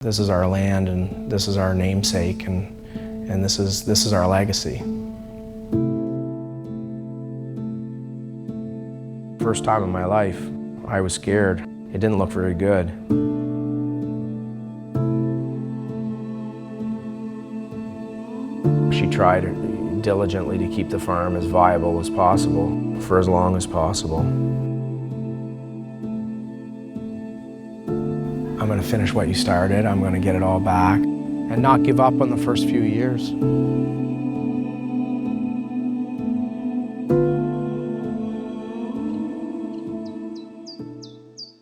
This is our land, and this is our namesake, and this is our legacy. First time in my life, I was scared. It didn't look very good. She tried diligently to keep the farm as viable as possible for as long as possible. I'm going to finish what you started. I'm going to get it all back and not give up on the first few years.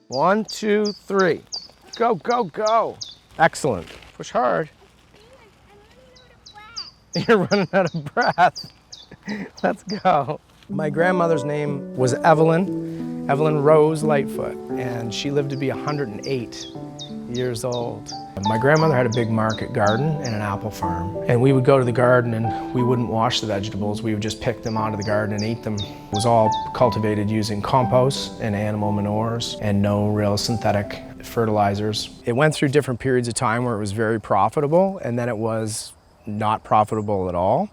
1, 2, 3. Go, go, go. Excellent. Push hard. You're running out of breath. Let's go. My grandmother's name was Evelyn Rose Lightfoot, and she lived to be 108 years old. My grandmother had a big market garden and an apple farm, and we would go to the garden and we wouldn't wash the vegetables. We would just pick them out of the garden and eat them. It was all cultivated using compost and animal manures and no real synthetic fertilizers. It went through different periods of time where it was very profitable, and then it was not profitable at all.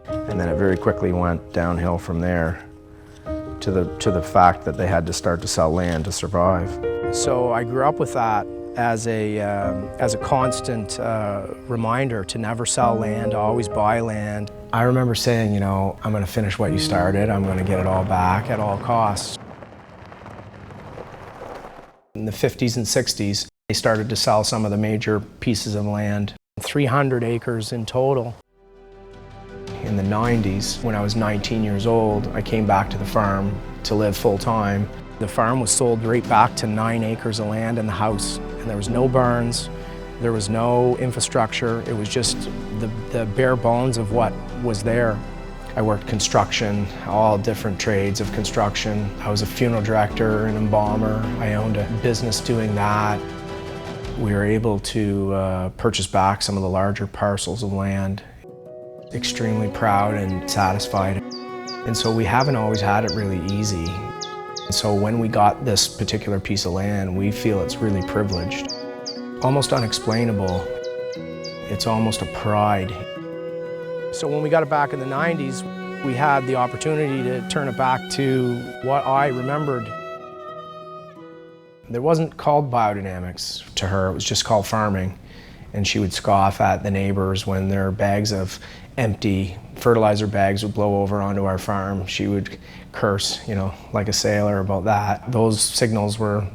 And then it very quickly went downhill from there to the fact that they had to start to sell land to survive. So I grew up with that as a constant reminder to never sell land, to always buy land. I remember saying, you know, I'm going to finish what you started. I'm going to get it all back at all costs. In the 50s and 60s, they started to sell some of the major pieces of land, 300 acres in total. In the 90s, when I was 19 years old, I came back to the farm to live full-time. The farm was sold right back to 9 acres of land and the house. And there was no barns, there was no infrastructure. It was just the bare bones of what was there. I worked construction, all different trades of construction. I was a funeral director, an embalmer. I owned a business doing that. We were able to purchase back some of the larger parcels of land. Extremely proud and satisfied. And so we haven't always had it really easy. So when we got this particular piece of land, we feel it's really privileged. Almost unexplainable. It's almost a pride. So when we got it back in the 90s, we had the opportunity to turn it back to what I remembered. There wasn't called biodynamics to her, it was just called farming. And she would scoff at the neighbors when their bags of empty fertilizer bags would blow over onto our farm. She would curse, you know, like a sailor about that. Those signals were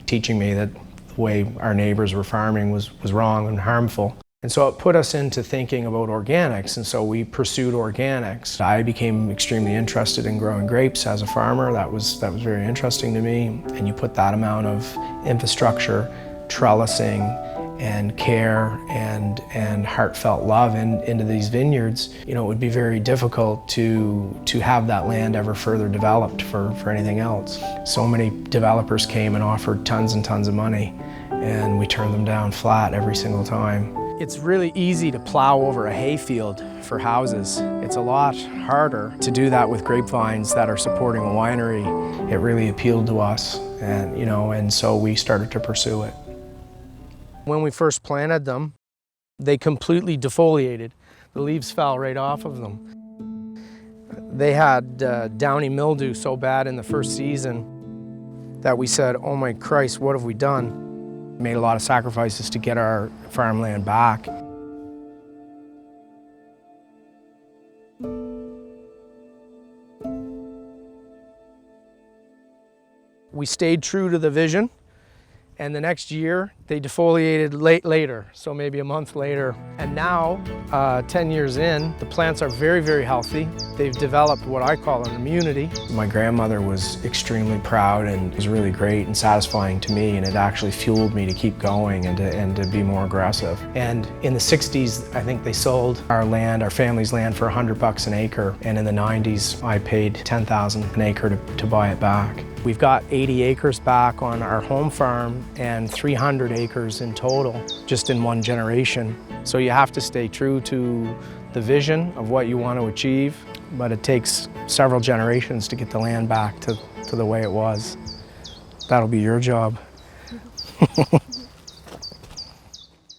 teaching me that the way our neighbors were farming was wrong and harmful. And so it put us into thinking about organics, and so we pursued organics. I became extremely interested in growing grapes as a farmer. That was very interesting to me. And you put that amount of infrastructure, trellising, and care and heartfelt love into these vineyards, you know, it would be very difficult to have that land ever further developed for anything else. So many developers came and offered tons and tons of money, and we turned them down flat every single time. It's really easy to plow over a hayfield for houses. It's a lot harder to do that with grapevines that are supporting a winery. It really appealed to us, and you know, and so we started to pursue it. When we first planted them, they completely defoliated. The leaves fell right off of them. They had downy mildew so bad in the first season that we said, oh my Christ, what have we done? Made a lot of sacrifices to get our farmland back. We stayed true to the vision. And the next year, they defoliated later, so maybe a month later. And now, 10 years in, the plants are very, very healthy. They've developed what I call an immunity. My grandmother was extremely proud, and it was really great and satisfying to me, and it actually fueled me to keep going and to be more aggressive. And in the 60s, I think they sold our land, our family's land, for $100 an acre. And in the 90s, I paid $10,000 an acre to buy it back. We've got 80 acres back on our home farm and 300 acres in total, just in one generation. So you have to stay true to the vision of what you want to achieve, but it takes several generations to get the land back to the way it was. That'll be your job.